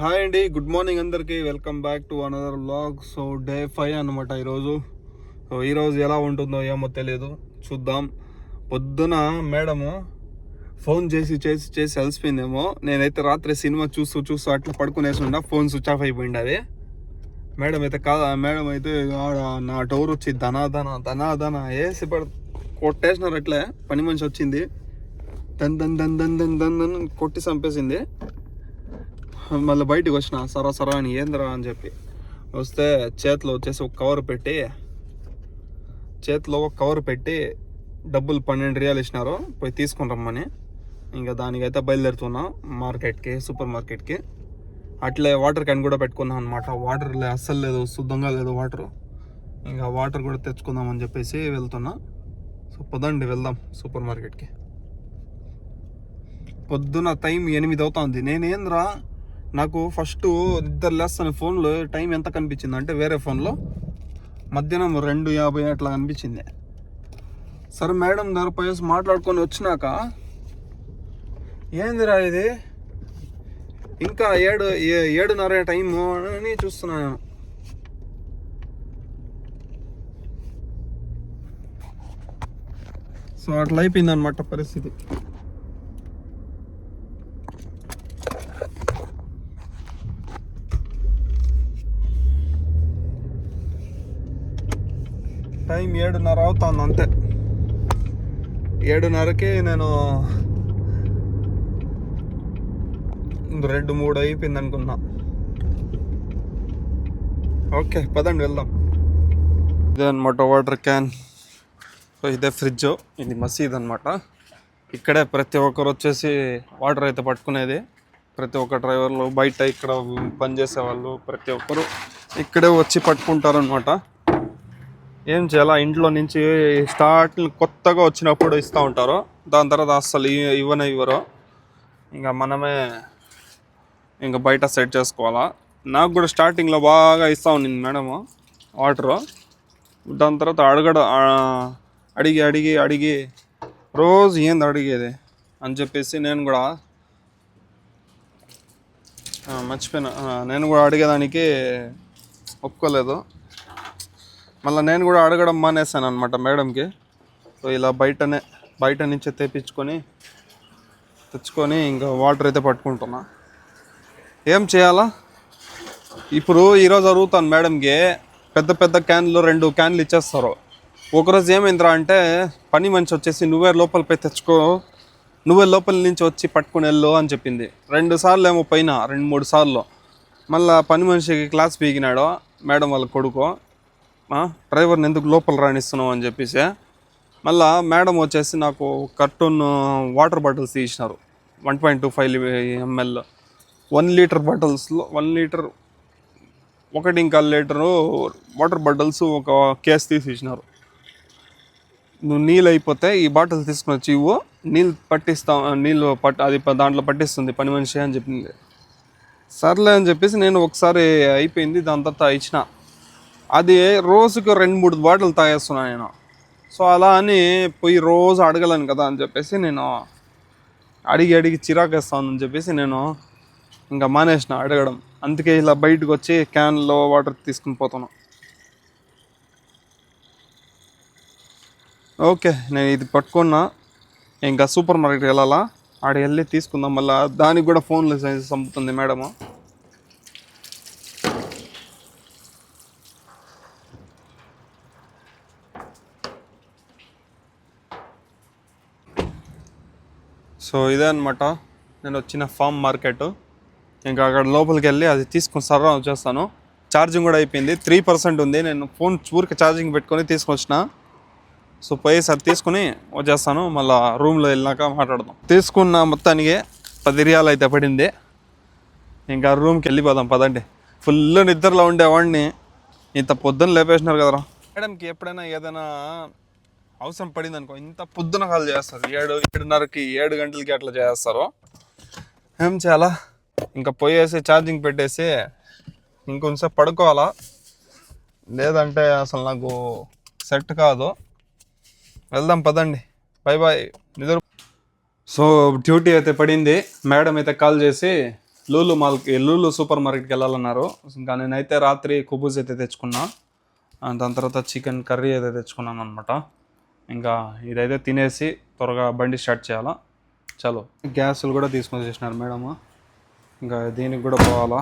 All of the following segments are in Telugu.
హాయ్ అండి, గుడ్ మార్నింగ్ అందరికీ. Welcome back to another vlog. So day 5 అనమాట ఈరోజు. ఈరోజు ఎలా ఉంటుందో ఏమో తెలియదు, చూద్దాం. పొద్దున మేడము ఫోన్ చేసి చేసి చేసి అలసిపోయిందేమో. నేనైతే రాత్రి సినిమా చూస్తూ అట్లా పడుకునేసి ఉండా, ఫోన్ స్విచ్ ఆఫ్ అయిపోయింది. అది మేడం అయితే నా డోర్ వచ్చి ధనా వేసి కొట్టేసినారు. అట్లే పని మనిషి వచ్చింది, దన్ దన్ దన్ దన్ దన్ దన్ దన్ కొట్టి చంపేసింది. మళ్ళీ బయటకు వచ్చిన సరా అని ఏందిరా అని చెప్పి వస్తే చేతిలో వచ్చేసి ఒక కవర్ పెట్టి డబ్బులు 12 రియాలు ఇచ్చినారు, పోయి తీసుకొని రమ్మని. ఇంకా దానికైతే బయలుదేరుతున్నా మార్కెట్కి, సూపర్ మార్కెట్కి. అట్లే వాటర్ క్యాన్ కూడా పెట్టుకున్నాం అనమాట. వాటర్ అస్సలు లేదు, శుద్ధంగా లేదు వాటర్. ఇంకా వాటర్ కూడా తెచ్చుకుందాం అని చెప్పేసి వెళ్తున్నా. సో పదండి వెళ్దాం సూపర్ మార్కెట్కి. పొద్దున టైం 8 అవుతుంది. నేనేంద్రా, నాకు ఫస్ట్ నిద్ర లేస్తాను, ఫోన్లో టైం ఎంత కనిపించింది అంటే వేరే ఫోన్లో మధ్యాహ్నం 2:50 అట్లా కనిపించింది. సరే మేడం దగ్గర పోయేసి మాట్లాడుకొని వచ్చినాక, ఏందిరా ఇది ఇంకా 7:30 టైము అని చూస్తున్నాను. సో అట్లా అయిపోయింది అనమాట పరిస్థితి. టైం 7:30 అవుతుంది అంతే. 7:30కి నేను 2-3 అయిపోయింది అనుకున్నా. ఓకే పదండి వెళ్దాం. ఇదే అనమాట వాటర్ క్యాన్. సో ఇదే ఫ్రిడ్జ్, ఇది మసీద్ అనమాట. ఇక్కడే ప్రతి ఒక్కరు వచ్చేసి వాటర్ అయితే పట్టుకునేది. ప్రతి ఒక్క డ్రైవర్లు, బయట ఇక్కడ పనిచేసే వాళ్ళు ప్రతి ఒక్కరు ఇక్కడే వచ్చి పట్టుకుంటారు అనమాట. ఏం చేయాలా, ఇంట్లో నుంచి కొత్తగా వచ్చినప్పుడు ఇస్తూ ఉంటారు, దాని తర్వాత అస్సలు ఇవ్వరు. ఇంకా మనమే ఇంకా బయట సెట్ చేసుకోవాలా. నాకు కూడా స్టార్టింగ్లో బాగా ఇస్తూ ఉండింది మేడము వాటరు. దాని తర్వాత అడిగి రోజు ఏంది అడిగేది అని చెప్పేసి నేను కూడా మర్చిపోయినా. నేను కూడా అడిగేదానికి ఒప్పుకోలేదు. మళ్ళీ నేను కూడా అడగడం మానేసాను అనమాట మేడంకి. సో ఇలా బయట నుంచే తెచ్చుకొని ఇంకా వాటర్ అయితే పట్టుకుంటున్నా. ఏం చేయాలా ఇప్పుడు, ఈరోజు అడుగుతాను మేడంకి. పెద్ద క్యాన్లు 2 క్యాన్లు ఇచ్చేస్తారు. ఒకరోజు ఏమైందిరా అంటే, పని మనిషి వచ్చేసి నువ్వే లోపల పోయి తెచ్చుకో, నువ్వే లోపల నుంచి వచ్చి పట్టుకుని వెళ్ళు అని చెప్పింది. 2 సార్లు ఏమో పైన 2-3 సార్లు. మళ్ళీ పని మనిషికి క్లాస్ పీకినాడు మేడం వాళ్ళ కొడుకు. డ్రైవర్ని ఎందుకు లోపల రాణిస్తున్నావు అని చెప్పేసి. మళ్ళీ మేడం వచ్చేసి నాకు కార్టూన్ వాటర్ బాటిల్స్ తీసినారు, 1.25 ml 1 లీటర్ బాటిల్స్లో 1 లీటర్ 1.25 లీటరు వాటర్ బాటిల్స్ ఒక కేసు తీసినారు. నువ్వు నీళ్ళు అయిపోతే ఈ బాటిల్ తీసుకుని వచ్చి ఇవ్వు, అది దాంట్లో పట్టిస్తుంది పని మనిషి అని చెప్పింది. సర్లే అని చెప్పేసి నేను ఒకసారి అయిపోయింది, దాని తర్వాత ఇచ్చిన. అది రోజుకు 2-3 బాటిల్ తాగేస్తున్నాను నేను. సో అలా అని పోయి రోజు అడగలేను కదా అని చెప్పేసి నేను అడిగి చిరాకేస్తానని చెప్పేసి నేను ఇంకా మానేసిన అడగడం. అందుకే ఇలా బయటకు వచ్చి క్యాన్లో వాటర్ తీసుకుని పోతాను. ఓకే, నేను ఇది పట్టుకున్నా. ఇంకా సూపర్ మార్కెట్కి వెళ్ళాలా, ఆడికి వెళ్ళి తీసుకుందాం. మళ్ళీ దానికి కూడా ఫోన్లో చంపుతుంది మేడము. సో ఇదే అనమాట నేను వచ్చిన ఫామ్ మార్కెట్. ఇంకా అక్కడ లోపలికి వెళ్ళి అది తీసుకొని సర్రా వచ్చేస్తాను. ఛార్జింగ్ కూడా అయిపోయింది, 3% ఉంది. నేను ఫోన్ ఊరికి ఛార్జింగ్ పెట్టుకొని తీసుకొచ్చిన. సో పోయేసి అది తీసుకుని వచ్చేస్తాను. మళ్ళీ రూమ్లో వెళ్ళినాక మాట్లాడదాం. తీసుకున్న మొత్తానికి 10 రియాలు అయితే పడింది. ఇంకా రూమ్కి వెళ్ళిపోదాం పదండి. ఫుల్ నిద్రలో ఉండేవాడిని, ఇంత పొద్దున్న లేపేసినారు కదరా. మేడంకి ఎప్పుడైనా ఏదైనా అవసరం పడింది అనుకో, ఇంత పొద్దున కాల్ చేస్తారు. 7:30కి 7 గంటలకి అట్లా చేస్తారు. ఏం చేయాలా, ఇంకా పోయేసి ఛార్జింగ్ పెట్టేసి ఇంకొంచెం పడుకోవాలా, లేదంటే అసలు నాకు సెట్ కాదు. వెళ్దాం పదండి, బాయ్ నిద్ర. సో డ్యూటీ అయితే పడింది. మేడం అయితే కాల్ చేసి లూలు సూపర్ మార్కెట్కి వెళ్ళాలన్నారు. ఇంకా నేనైతే రాత్రి కుబూస్ అయితే తెచ్చుకున్నా, దాని తర్వాత చికెన్ కర్రీ అయితే తెచ్చుకున్నాను అనమాట. ఇంకా ఇదైతే తినేసి త్వరగా బండి స్టార్ట్ చేయాలా. చలో, గ్యాసులు కూడా తీసుకొని వచ్చేసినారు మేడము. ఇంకా దీనికి కూడా పోవాలా.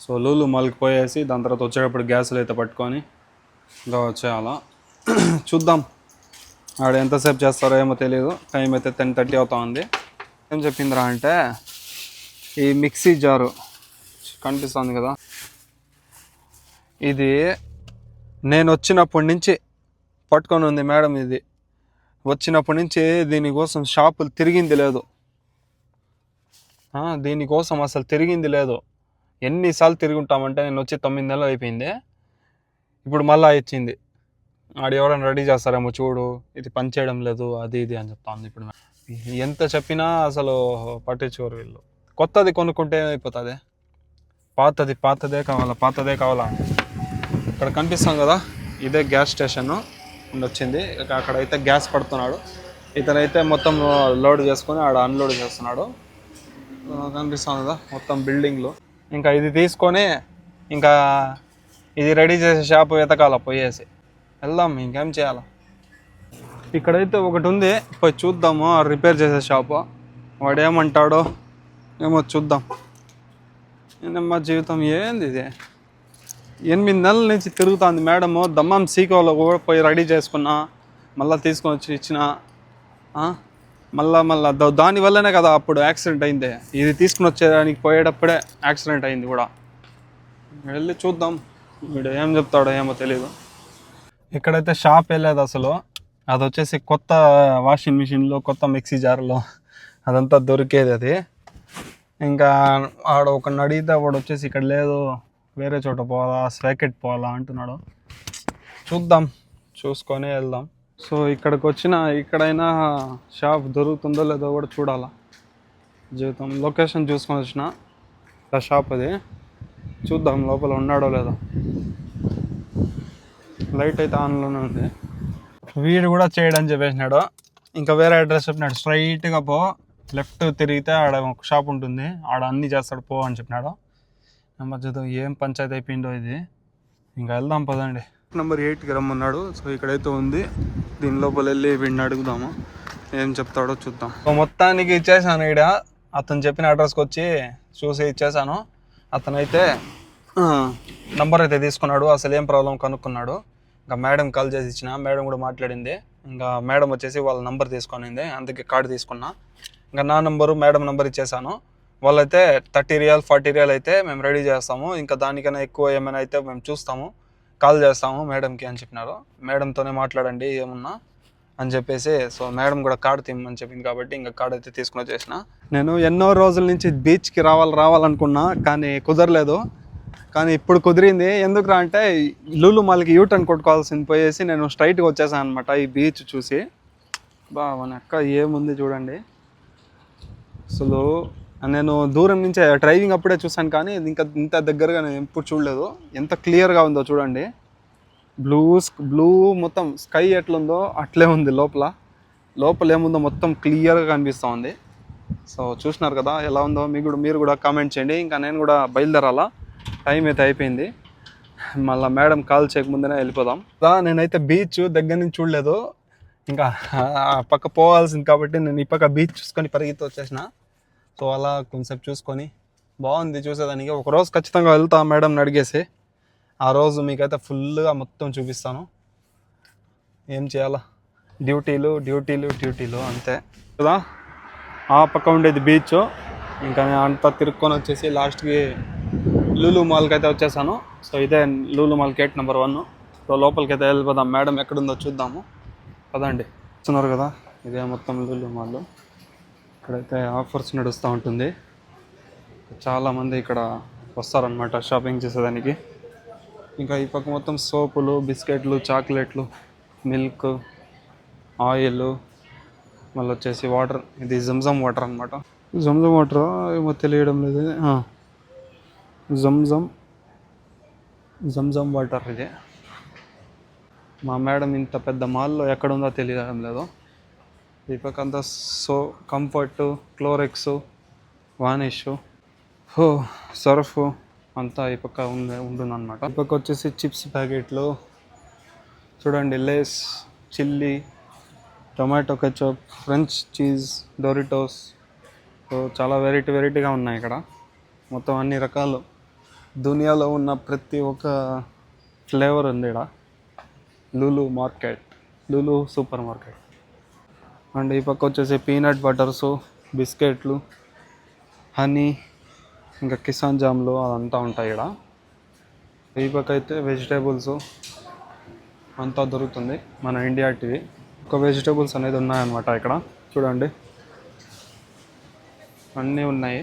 సో లూలు మాల్కి పోయేసి దాని తర్వాత వచ్చేటప్పుడు గ్యాసులు అయితే పట్టుకొని ఇంకా వచ్చేయాలా. చూద్దాం ఆడ ఎంతసేపు చేస్తారో ఏమో తెలియదు. టైం అయితే 10:30 అవుతా ఉంది. ఏం చెప్పిందిరా అంటే, ఈ మిక్సీ జారు కనిపిస్తుంది కదా, ఇది నేను వచ్చినప్పటి నుంచి పట్టుకొని ఉంది మేడం. ఇది వచ్చినప్పటి నుంచి దీనికోసం షాపులు తిరిగింది లేదు, దీనికోసం అసలు తిరిగింది లేదు. ఎన్నిసార్లు తిరిగి ఉంటామంటే, నేను వచ్చి 9 నెలలు అయిపోయింది. ఇప్పుడు మళ్ళీ ఇచ్చింది. ఆడు ఎవరైనా రెడీ చేస్తారేమో చూడు, ఇది పని చేయడం లేదు, అది ఇది అని చెప్తాను. ఇప్పుడు ఎంత చెప్పినా అసలు పట్టించుకోరు వీళ్ళు. కొత్తది కొనుక్కుంటే అయిపోతుంది, పాతదే కావాలా. ఇక్కడ కనిపిస్తాం కదా, ఇదే గ్యాస్ స్టేషన్ వచ్చింది. అక్కడైతే గ్యాస్ పడుతున్నాడు, ఇతనైతే మొత్తం లోడ్ చేసుకొని ఆడ అన్లోడ్ చేస్తున్నాడు. కనిపిస్తుంది కదా మొత్తం బిల్డింగ్లు. ఇంకా ఇది తీసుకొని ఇంకా ఇది రెడీ చేసే షాపు వెతకాల, పోయేసి వెళ్దాం. ఇంకేం చేయాలా. ఇక్కడైతే ఒకటి ఉంది, పోయి చూద్దాము. రిపేర్ చేసే షాపు వాడు ఏమంటాడో ఏమో చూద్దాం. మా జీవితం ఏంది ఇది, 8 నెలల నుంచి తిరుగుతుంది మేడము. దమ్మం సీకోలో కూడా పోయి రెడీ చేసుకున్నా, మళ్ళీ తీసుకొని వచ్చి ఇచ్చిన, మళ్ళా దానివల్లనే కదా అప్పుడు యాక్సిడెంట్ అయింది. ఇది తీసుకుని వచ్చేదానికి పోయేటప్పుడే యాక్సిడెంట్ అయింది కూడా. వెళ్ళి చూద్దాం వీడు ఏం చెప్తాడో ఏమో తెలీదు. ఇక్కడైతే షాప్ వెళ్ళేది అసలు, అది వచ్చేసి కొత్త వాషింగ్ మిషన్లో, కొత్త మిక్సీ జార్లో అదంతా దొరికేది. అది ఇంకా ఆడ ఒక అడిగితే వాడు వచ్చేసి ఇక్కడ లేదు, వేరే చోట పోవాలా, స్వాకెట్ పోవాలా అంటున్నాడు. చూద్దాం, చూసుకొని వెళ్దాం. సో ఇక్కడైనా షాప్ దొరుకుతుందో లేదో కూడా చూడాలా. జీవితం లొకేషన్ చూసుకొని వచ్చిన ఆ షాప్ అది. చూద్దాం లోపల ఉన్నాడో లేదో. లైట్ అయితే ఆన్లోనే ఉంది. వీడు కూడా చేయడని చెప్పేసినాడు. ఇంకా వేరే అడ్రస్ చెప్పినాడు, స్ట్రైట్గా పో, లెఫ్ట్ తిరిగితే ఆడ ఒక షాప్ ఉంటుంది, ఆడ అన్నీ చేస్తాడు పో అని చెప్పినాడు. మధ్యలో ఏం పంచాయతీ అయిపోయిందో ఇది. ఇంకా వెళ్దాం పదండి. నెంబర్ 8కి రమ్మన్నాడు. సో ఇక్కడైతే ఉంది, దీని లోపల వెళ్ళి వీడిని అడుగుదాము, ఏం చెప్తాడో చూద్దాం. సో మొత్తానికి ఇచ్చేసాను. ఈడ అతను చెప్పిన అడ్రస్కి వచ్చి చూసి ఇచ్చేసాను. అతనైతే నంబర్ అయితే తీసుకున్నాడు, అసలు ఏం ప్రాబ్లం కనుక్కున్నాడు. ఇంకా మేడం కాల్ చేసి ఇచ్చిన, మేడం కూడా మాట్లాడింది. ఇంకా మేడం వచ్చేసి వాళ్ళ నంబర్ తీసుకొనింది, అందుకే కార్డు తీసుకున్నా. ఇంకా నా నంబరు మేడం నంబర్ ఇచ్చేసాను. వాళ్ళైతే 30 రియాల్ 40 రియాల్ అయితే మేము రెడీ చేస్తాము, ఇంకా దానికైనా ఎక్కువ ఏమైనా అయితే మేము చూస్తాము, కాల్ చేస్తాము మేడంకి అని చెప్పినారు. మేడంతోనే మాట్లాడండి ఏమున్నా అని చెప్పేసి. సో మేడం కూడా కార్డు తీయమని చెప్పింది కాబట్టి ఇంకా కార్డు అయితే తీసుకుని వచ్చేసిన. నేను ఎన్నో రోజుల నుంచి బీచ్కి రావాలనుకున్నా, కానీ కుదరలేదు. కానీ ఇప్పుడు కుదిరింది. ఎందుకురా అంటే, లూలు మాల్కి యూటర్న్ కొట్టుకోవాల్సింది పోయేసి నేను స్ట్రైట్గా వచ్చేసాను అనమాట. ఈ బీచ్ చూసి మన అక్క ఏముంది చూడండి. అసలు నేను దూరం నుంచే డ్రైవింగ్ అప్పుడే చూసాను, కానీ ఇంకా ఇంత దగ్గరగా నేను ఎప్పుడు చూడలేదు. ఎంత క్లియర్గా ఉందో చూడండి. బ్లూ మొత్తం స్కై ఎట్లుందో అట్లే ఉంది. లోపల ఏముందో మొత్తం క్లియర్గా కనిపిస్తూ ఉంది. సో చూసినారు కదా ఎలా ఉందో. మీరు కూడా కామెంట్ చేయండి. ఇంకా నేను కూడా బయలుదేరాలా, టైం అయితే అయిపోయింది. మళ్ళీ మేడం కాల్ చేయకముందే వెళ్ళిపోదాం. నేనైతే బీచ్ దగ్గర నుంచి చూడలేదు, ఇంకా పక్క పోవాల్సింది కాబట్టి నేను ఈ పక్క బీచ్ చూసుకొని పరిగెత్తి వచ్చేసిన. సో అలా కొంచెంసేపు చూసుకొని బాగుంది చూసేదానికి. ఒకరోజు ఖచ్చితంగా వెళ్తా మేడంని అడిగేసి, ఆ రోజు మీకైతే ఫుల్గా మొత్తం చూపిస్తాను. ఏం చేయాలా, డ్యూటీలు అంతే కదా. ఆ పక్క ఉండేది బీచ్. ఇంకా నేను అంతా తిరుక్కొని వచ్చేసి లాస్ట్కి లూలు మాల్కి అయితే వచ్చేసాను. సో ఇదే Lulu mall gate number 1. So లోపలికి అయితే వెళ్ళిపోదాం, మేడం ఎక్కడుందో చూద్దాము పదండి. చూస్తున్నారు కదా, ఇదే మొత్తం లూలు మాల్. ఇక్కడైతే ఆఫర్స్ నడుస్తూ ఉంటుంది, చాలామంది ఇక్కడ వస్తారనమాట షాపింగ్ చేసేదానికి. ఇంకా ఈ పక్క మొత్తం సోపులు, బిస్కెట్లు, చాక్లెట్లు, మిల్క్, ఆయిల్, మళ్ళీ వచ్చేసి వాటర్. ఇది జంజమ్ వాటర్ అనమాట. జంజమ్ వాటర్ ఏమో తెలియడం లేదు. జంజమ్ వాటర్ ఇది. మా మేడం ఇంత పెద్ద మాల్లో ఎక్కడుందో తెలియడం లేదు. ఈ పక్క అంతా కంఫర్ట్, క్లోరెక్స్, వానిష్, ఓ సర్ఫ్ అంతా ఈ పక్క ఉంటుందన్నమాట. ఈ పక్క వచ్చేసి చిప్స్ ప్యాకెట్లు చూడండి, Lay's, chilli, tomato ketchup, French cheese, Doritos. So చాలా వెరైటీగా ఉన్నాయి ఇక్కడ. మొత్తం అన్ని రకాలు దునియాలో ఉన్న ప్రతి ఒక్క ఫ్లేవర్ ఉంది ఇక్కడ. Lulu super market. అండ్ ఈ పక్క వచ్చేసి పీనట్ బటర్సు, బిస్కెట్లు, హనీ, ఇంకా కిసాన్ జామ్లు అదంతా ఉంటాయి ఇక్కడ. ఈ పక్క అయితే వెజిటేబుల్స్ అంతా దొరుకుతుంది, మన ఇండియా టీవీ. ఒక వెజిటేబుల్స్ అనేది ఉన్నాయన్నమాట ఇక్కడ. చూడండి అన్నీ ఉన్నాయి.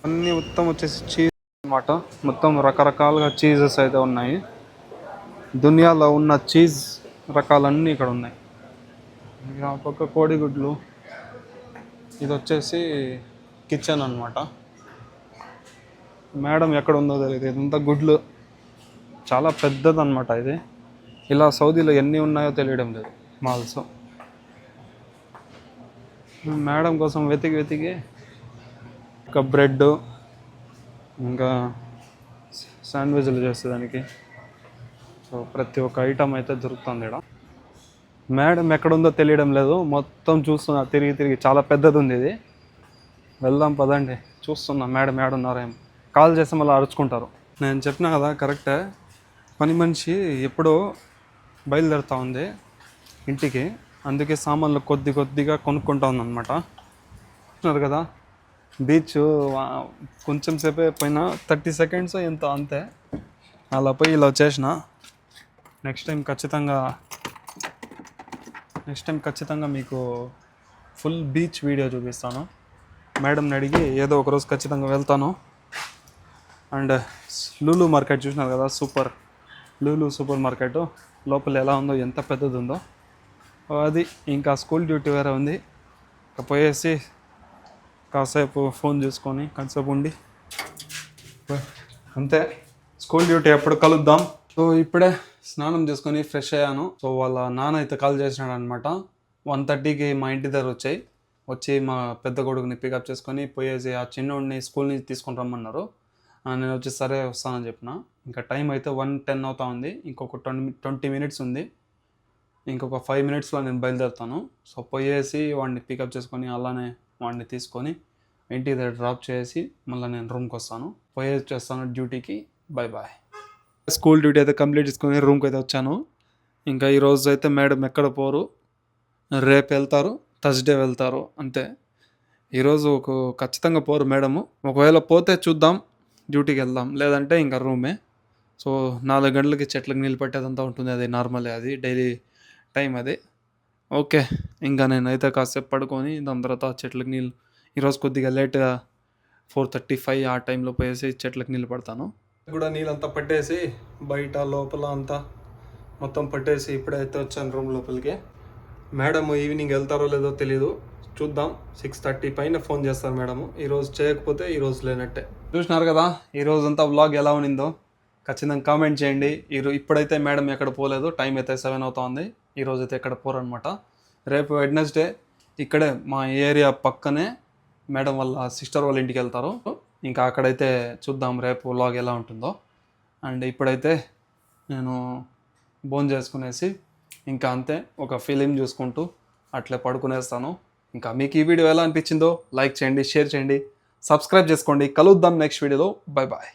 అన్నీ మొత్తం వచ్చేసి చీజ్ అన్నమాట. మొత్తం రకరకాలుగా చీజెస్ అయితే ఉన్నాయి. దునియాలో ఉన్న చీజ్ రకాలన్నీ ఇక్కడ ఉన్నాయి. ఆ పక్క కోడిగుడ్లు. ఇది వచ్చేసి కిచెన్ అన్నమాట. మేడం ఎక్కడ ఉందో తెలియదు. ఇదంతా గుడ్లు, చాలా పెద్దదన్నమాట ఇది. ఇలా సౌదీలో ఎన్ని ఉన్నాయో తెలియడం లేదు మాల్స్. మేడం కోసం వెతికి ఒక బ్రెడ్, ఇంకా శాండ్విచ్లు చేసేదానికి. సో ప్రతి ఒక్క ఐటమ్ అయితే దొరుకుతుంది ఇక్కడ. మేడం ఎక్కడుందో తెలియడం లేదు. మొత్తం చూస్తున్నా తిరిగి. చాలా పెద్దది ఉంది ఇది. వెళ్దాం పదండి. చూస్తున్నా మేడం ఏడున్నారేమో. కాల్ చేస్తే మళ్ళీ అరుచుకుంటారు. నేను చెప్పినా కదా కరెక్టే. పని మనిషి ఎప్పుడో బయలుదేరుతూ ఉంది ఇంటికి. అందుకే సామాన్లు కొద్దిగా కొనుక్కుంటా ఉందన్నమాట. చూస్తున్నారు కదా, బీచ్ కొంచెం సేపే పోయినా 30 సెకండ్స్ ఎంత అంతే. అలా పోయి ఇలా వచ్చేసిన. నెక్స్ట్ టైం ఖచ్చితంగా మీకు ఫుల్ బీచ్ వీడియో చూపిస్తాను. మేడంని అడిగి ఏదో ఒకరోజు ఖచ్చితంగా వెళ్తాను. అండ్ లూలు మార్కెట్ చూసినారు కదా, సూపర్ మార్కెట్. లోపల ఎలా ఉందో, ఎంత పెద్దది ఉందో అది. ఇంకా స్కూల్ డ్యూటీ వేరే ఉంది. ఇంకా పోయేసి కాసేపు ఫోన్ చూసుకొని కాసేపు ఉండి అంతే. స్కూల్ డ్యూటీ ఎప్పుడు కలుద్దాం. సో ఇప్పుడే స్నానం చేసుకొని ఫ్రెష్ అయ్యాను. సో వాళ్ళ నాన్న అయితే కాల్ చేసినాడు అనమాట. 1:30కి మా ఇంటి దగ్గర వచ్చి మా పెద్ద కొడుకుని పికప్ చేసుకొని పోయేసి ఆ చిన్నోడిని స్కూల్ నుంచి తీసుకొని రమ్మన్నారు. నేను వచ్చి సరే వస్తానని చెప్పిన. ఇంకా టైం అయితే 1:10 అవుతా ఉంది. ఇంకొక 20 మినిట్స్ ఉంది. ఇంకొక 5 మినిట్స్లో నేను బయలుదేరుతాను. సో పోయేసి వాడిని పికప్ చేసుకొని అలానే వాడిని తీసుకొని ఇంటి దగ్గర డ్రాప్ చేసి మళ్ళీ నేను రూమ్కి వస్తాను. పోయేసి చేస్తాను డ్యూటీకి. బాయ్. స్కూల్ డ్యూటీ అయితే కంప్లీట్ చేసుకొని రూమ్కి అయితే వచ్చాను. ఇంకా ఈరోజు అయితే మేడం ఎక్కడ పోరు. రేపు వెళ్తారు, థర్స్డే వెళ్తారు అంతే. ఈరోజు ఖచ్చితంగా పోరు మేడము. ఒకవేళ పోతే చూద్దాం, డ్యూటీకి వెళ్దాం. లేదంటే ఇంకా రూమే. సో 4 గంటలకి చెట్లకు నీళ్ళు పట్టేదంతా ఉంటుంది. అది నార్మలే, అది డైలీ టైం అది. ఓకే, ఇంకా నేనైతే కాసేపు పడుకొని దాని తర్వాత చెట్లకు నీళ్ళు, ఈరోజు కొద్దిగా లేట్గా 4:35 ఆ టైంలో పోయేసి చెట్లకు నీళ్ళు పడతాను. కూడా నీళ్ళంతా పట్టేసి బయట లోపల అంతా మొత్తం పట్టేసి ఇప్పుడైతే వచ్చాను రూమ్ లోపలికి. మేడం ఈవినింగ్ వెళ్తారో లేదో తెలీదు, చూద్దాం. 6:30 పైన ఫోన్ చేస్తారు మేడము. ఈరోజు చేయకపోతే ఈరోజు లేనట్టే. చూసినారు కదా ఈరోజంతా వ్లాగ్ ఎలా ఉన్నిందో ఖచ్చితంగా కామెంట్ చేయండి. ఇప్పుడైతే మేడం ఎక్కడ పోలేదు. టైం అయితే 7 అవుతుంది. ఈరోజు అయితే ఎక్కడ పోరనమాట. రేపు వెడ్నెస్డే ఇక్కడే మా ఏరియా పక్కనే మేడం వాళ్ళ సిస్టర్ వాళ్ళ ఇంటికి వెళ్తారు. ఇంకా అక్కడైతే చూద్దాం రేపు వ్లాగ్ ఎలా ఉంటుందో. అండ్ ఇప్పుడైతే నేను భోజనం చేసుకునేసి ఇంకా అంతే ఒక ఫిలిం చూసుకుంటూ అట్లే పడుకునేస్తాను. ఇంకా మీకు ఈ వీడియో ఎలా అనిపించిందో లైక్ చేయండి, షేర్ చేయండి, సబ్స్క్రైబ్ చేసుకోండి. కలుద్దాం నెక్స్ట్ వీడియోలో. బాయ్.